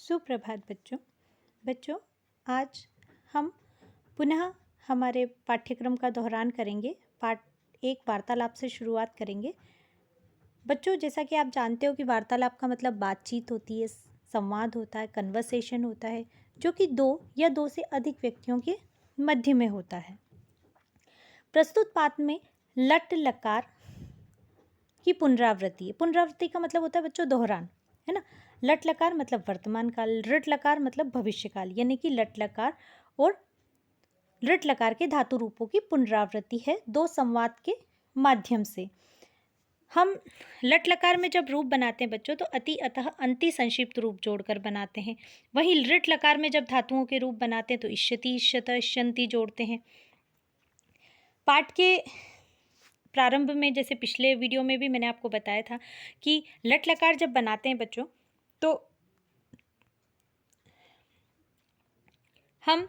सुप्रभात बच्चों। बच्चों, आज हम पुनः हमारे पाठ्यक्रम का दोहरान करेंगे। पाठ एक वार्तालाप से शुरुआत करेंगे। बच्चों, जैसा कि आप जानते हो कि वार्तालाप का मतलब बातचीत होती है, संवाद होता है, कन्वर्सेशन होता है, जो कि दो या दो से अधिक व्यक्तियों के मध्य में होता है। प्रस्तुत पाठ में लट लकार की पुनरावृत्ति है। पुनरावृत्ति का मतलब होता है बच्चों दोहरान, है ना। लट लकार मतलब वर्तमान काल, ऋट लकार मतलब भविष्य काल, यानी कि लट लकार और ऋट लकार के धातु रूपों की पुनरावृत्ति है दो संवाद के माध्यम से। हम लट लकार में जब रूप बनाते हैं बच्चों तो अति अतः अंति संक्षिप्त रूप जोड़कर बनाते हैं। वहीं ऋट लकार में जब धातुओं के रूप बनाते हैं तो इष्यति इष्यत इष्यन्ति जोड़ते हैं। पाठ के प्रारंभ में, जैसे पिछले वीडियो में भी मैंने आपको बताया था कि लट लकार जब बनाते हैं बच्चों तो हम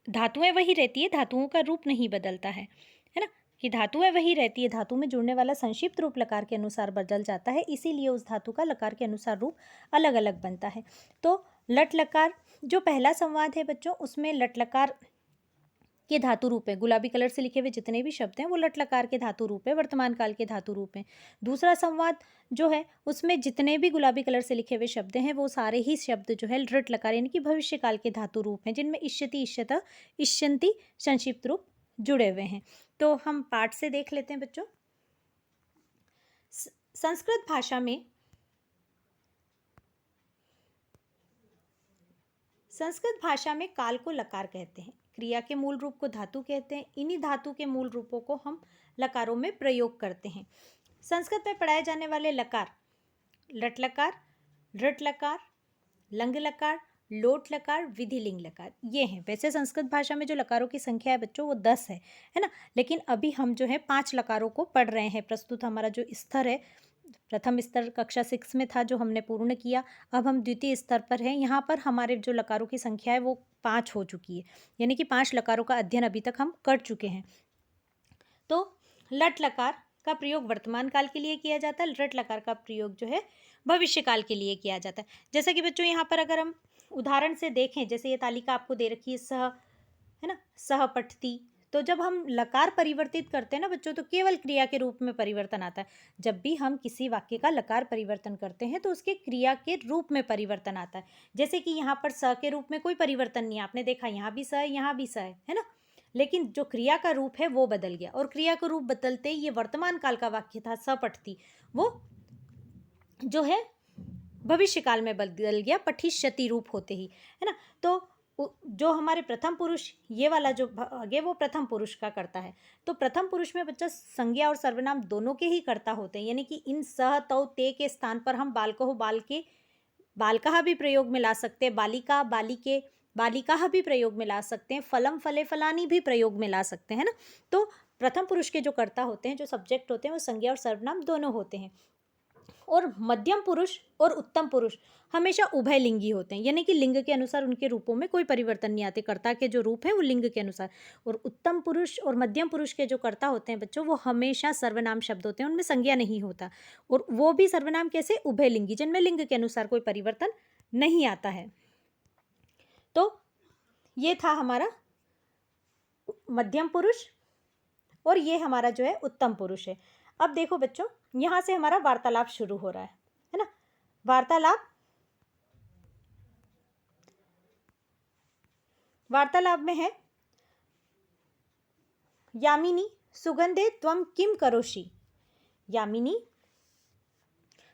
धातुएं वही रहती है, धातुओं का रूप नहीं बदलता है ना। कि धातुएं वही रहती है, धातु में जुड़ने वाला संक्षिप्त रूप लकार के अनुसार बदल जाता है, इसीलिए उस धातु का लकार के अनुसार रूप अलग अलग बनता है। तो लट लकार जो पहला संवाद है बच्चों, उसमें लट लकार के धातु रूप है। गुलाबी कलर से लिखे हुए जितने भी शब्द हैं वो लट लकार के धातु रूप है, वर्तमान काल के धातु रूप हैं। दूसरा संवाद जो है उसमें जितने भी गुलाबी कलर से लिखे हुए शब्द हैं वो सारे ही शब्द जो है ऋट लकार यानी कि भविष्य काल के धातु रूप हैं, जिनमें इष्यति इष्यत इष्यन्ति संक्षिप्त रूप जुड़े हुए हैं। तो हम पाठ से देख लेते हैं बच्चों। संस्कृत भाषा में काल को लकार कहते हैं, क्रिया के मूल रूप को धातु कहते हैं। इन्हीं धातु के मूल रूपों को हम लकारों में प्रयोग करते हैं। संस्कृत में पढ़ाए जाने वाले लकार लट लकार, ऋट लकार, लंग लकार, लोट लकार, विधिलिंग लकार, ये हैं। वैसे संस्कृत भाषा में जो लकारों की संख्या है बच्चों वो 10 है ना। लेकिन अभी हम जो है 5 लकारों को पढ़ रहे हैं। प्रस्तुत हमारा जो स्तर है, प्रथम स्तर कक्षा 6 में था जो हमने पूर्ण किया, अब हम द्वितीय स्तर पर हैं। यहाँ पर हमारे जो लकारों की संख्या है वो 5 हो चुकी है, यानी कि 5 लकारों का अध्ययन अभी तक हम कर चुके हैं। तो लट लकार का प्रयोग वर्तमान काल के लिए किया जाता है, ऋट लकार का प्रयोग जो है भविष्य काल के लिए किया जाता है। जैसा कि बच्चों यहाँ पर अगर हम उदाहरण से देखें, जैसे ये तालिका आपको दे रखी है सह, है ना, सह पठती, तो जब हम लकार परिवर्तित करते हैं ना बच्चों तो केवल क्रिया के रूप में परिवर्तन आता है। जब भी हम किसी वाक्य का लकार परिवर्तन करते हैं तो उसके क्रिया के रूप में परिवर्तन आता है। जैसे कि यहाँ पर स के रूप में कोई परिवर्तन नहीं है, आपने देखा यहाँ भी स है, यहाँ भी स है ना, लेकिन जो क्रिया का रूप है वो बदल गया। और क्रिया का रूप बदलते ही ये वर्तमान काल का वाक्य था सपठती, वो जो है भविष्य काल में बदल गया पठिष्यति रूप होते ही, है ना। तो जो हमारे प्रथम पुरुष ये वाला जो आगे वो प्रथम पुरुष का करता है। तो प्रथम पुरुष में बच्चा संज्ञा और सर्वनाम दोनों के ही कर्ता होते हैं, यानी कि इन सह तौ ते के स्थान पर हम बालको बाल के बालका भी प्रयोग में ला सकते हैं, बालिका बालिके बालिका भी प्रयोग में ला सकते हैं, फलम फले फलानी भी प्रयोग में ला सकते हैं ना। तो प्रथम पुरुष के जो कर्ता होते हैं, जो सब्जेक्ट होते हैं, वो संज्ञा और सर्वनाम दोनों होते हैं। और मध्यम पुरुष और उत्तम पुरुष हमेशा उभयलिंगी होते हैं, यानी कि लिंग के अनुसार उनके रूपों में कोई परिवर्तन नहीं आते। कर्ता के जो रूप हैं वो लिंग के अनुसार। और उत्तम पुरुष और मध्यम पुरुष के जो कर्ता होते हैं बच्चों वो हमेशा सर्वनाम शब्द होते हैं, उनमें संज्ञा नहीं होता। और वो भी सर्वनाम कैसे, उभयलिंगी, जिनमें लिंग के अनुसार कोई परिवर्तन नहीं आता है। तो ये था हमारा मध्यम पुरुष और ये हमारा जो है उत्तम पुरुष है। अब देखो बच्चों, यहां से हमारा वार्तालाप शुरू हो रहा है ना। वार्तालाप में है यामिनी सुगंधे त्वं किम करोषि। यामिनी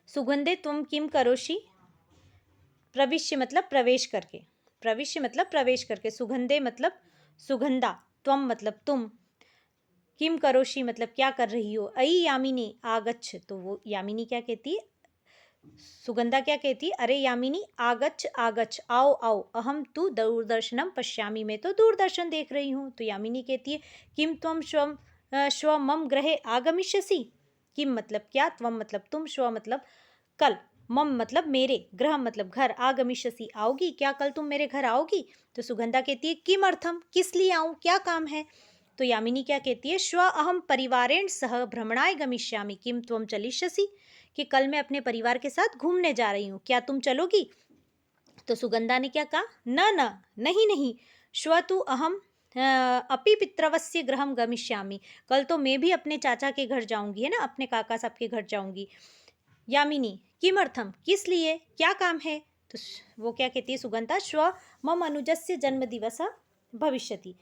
सुगंधे त्वं किम करोषि, प्रविश्य मतलब प्रवेश करके, प्रविश्य मतलब प्रवेश करके, सुगंधे मतलब सुगंधा, त्वं मतलब तुम, किम करोषि मतलब क्या कर रही हो, अयि यामिनी आगच्छ, तो वो यामिनी क्या कहती है, सुगंधा क्या कहती है, अरे यामिनी आगच्छ आगच्छ, आओ आओ, अहम तु दूरदर्शनम पश्यामि, मैं तो दूरदर्शन देख रही हूँ। तो यामिनी कहती है किम त्वम श्व मम ग्रहे आगमिष्यसि। किम मतलब क्या, त्वम मतलब तुम, श्व मतलब कल, मम मतलब मेरे, ग्रह मतलब घर, आगमिष्यसि आओगी, क्या कल तुम मेरे घर आओगी। तो सुगंधा कहती है किम अर्थम, किस लिए आऊँ, क्या काम है। तो यामिनी क्या कहती है, श्व अहम परिवारेण सह भ्रमणाय गमिष्यामि, किम त्वम चलिष्यसि, कि कल मैं अपने परिवार के साथ घूमने जा रही हूँ, क्या तुम चलोगी। तो सुगंधा ने क्या कहा, न न, नहीं नहीं, श्व तु अहम अपि पितृवस्य गृहं गमिष्यामि, कल तो मैं भी अपने चाचा के घर जाऊंगी, है ना, अपने काका साहब के घर जाऊंगी। यामिनी, किमर्थम, किस लिए, क्या काम है? तो वो क्या कहती है सुगंधा, श्व मम अनुजस्य जन्मदिवस भविष्यति,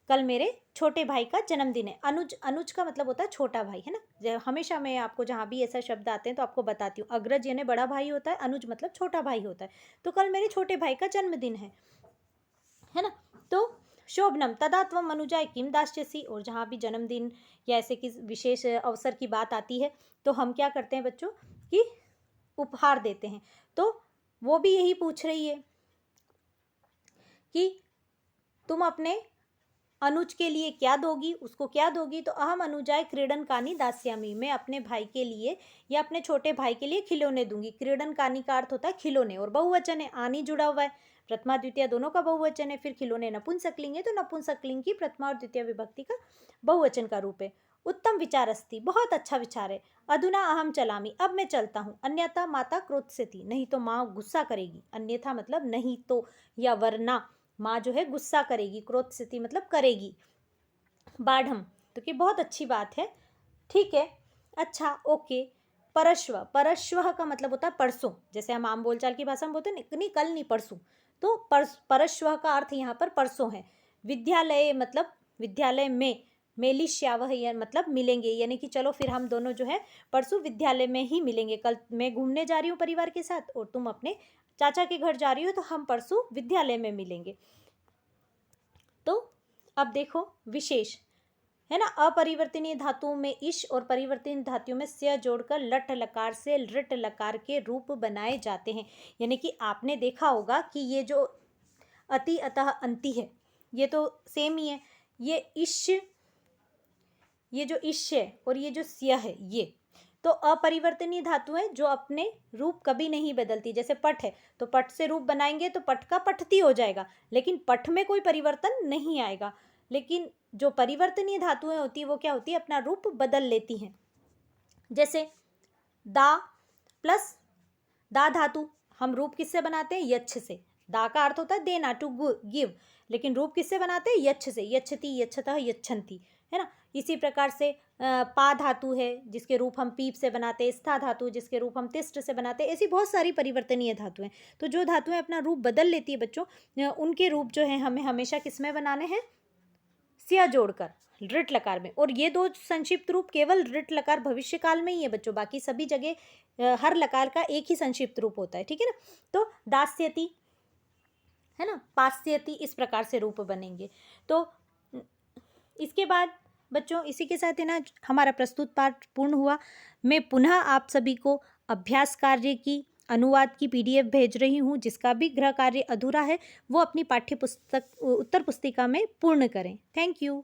कल मेरे छोटे भाई का जन्मदिन है। अनुज, अनुज का मतलब होता है छोटा भाई, है ना। हमेशा मैं आपको जहाँ भी ऐसा शब्द आते हैं तो आपको बताती हूँ, अग्रज यानी बड़ा भाई होता है, अनुज मतलब छोटा भाई होता है। तो कल मेरे छोटे भाई का जन्मदिन है ना। तो शोभनम तदा त्वम अनुजाय किम दास्यसि, और जहाँ भी जन्मदिन या ऐसे किस विशेष अवसर की बात आती है तो हम क्या करते हैं बच्चों कि उपहार देते हैं। तो वो भी यही पूछ रही है कि तुम अपने अनुज के लिए क्या दोगी, उसको क्या दोगी? तो अहम अनुजाय क्रीडन कानी दास्यामी, मैं अपने भाई के लिए या अपने छोटे भाई के लिए खिलौने दूंगी। क्रीडन कानी का अर्थ होता है खिलौने, और बहुवचन है, आनी जुड़ा हुआ है, प्रथमा द्वितीय दोनों का बहुवचन है। फिर खिलौने नपुंसकलिंग है, तो नपुंसकलिंग की प्रथमा और द्वितीय विभक्ति का बहुवचन का रूप है। उत्तम विचार अस्ति, बहुत अच्छा विचार है। अधुना अहम चलामी, अब मैं चलता हूँ। अन्यथा माता क्रोधस्यति, नहीं तो माँ गुस्सा करेगी। अन्यथा मतलब नहीं तो या वरना माँ जो है गुस्सा करेगी, क्रोधस्यति मतलब करेगी। बाढ़, तो कि बहुत अच्छी बात है, ठीक है, अच्छा, ओके। परश्व, परश्व का मतलब होता है परसों, जैसे हम आम बोलचाल की भाषा में बोलते हैं नहीं, कल नहीं परसों, तो परश्व का अर्थ यहाँ पर परसों है। विद्यालय मतलब विद्यालय में, मेलिश्यावह मतलब मिलेंगे, यानी कि चलो फिर हम दोनों जो है परसों विद्यालय में ही मिलेंगे। कल मैं घूमने जा रही हूँ परिवार के साथ और तुम अपने चाचा के घर जा रही हो, तो हम परसों विद्यालय में मिलेंगे। तो अब देखो विशेष, है ना, अपरिवर्तनीय धातुओं में इश और परिवर्तनीय धातुओं में स्य जोड़कर लट लकार से लृट लकार के रूप बनाए जाते हैं। यानी कि आपने देखा होगा कि ये जो अति अतः अंति है ये तो सेम ही है, ये इश, ये जो इश है और ये जो स्य है, ये तो अपरिवर्तनीय धातु है जो अपने रूप कभी नहीं बदलती। जैसे पठ है तो पठ से रूप बनाएंगे तो पठ का पठती हो जाएगा, लेकिन पठ में कोई परिवर्तन नहीं आएगा। लेकिन जो परिवर्तनीय धातुएं होती है वो क्या होती है, अपना रूप बदल लेती हैं। जैसे दा प्लस दा धातु, हम रूप किससे बनाते हैं, यच्छ से। दा का अर्थ होता है देना, टू गिव, लेकिन रूप किससे बनाते हैं, यच्छ से। यच्छति, यच्छतः, यच्छन्ति, है ना। इसी प्रकार से पा धातु है जिसके रूप हम पीप से बनाते हैं, स्था धातु जिसके रूप हम तिष्ट से बनाते हैं। ऐसी बहुत सारी परिवर्तनीय धातुएं, तो जो धातुएं अपना रूप बदल लेती है बच्चों, उनके रूप जो है हमें हमेशा किसमें बनाने हैं, सिया जोड़कर ऋट लकार में। और ये दो संक्षिप्त रूप केवल ऋट लकार भविष्य काल में ही है बच्चों, बाकी सभी जगह हर लकार का एक ही संक्षिप्त रूप होता है, ठीक है ना। तो दास्यति, है ना, पास्यति, इस प्रकार से रूप बनेंगे। तो इसके बाद बच्चों इसी के साथ है ना हमारा प्रस्तुत पाठ पूर्ण हुआ। मैं पुनः आप सभी को अभ्यास कार्य की अनुवाद की PDF भेज रही हूँ, जिसका भी गृह कार्य अधूरा है वो अपनी पाठ्य पुस्तक उत्तर पुस्तिका में पूर्ण करें। Thank you.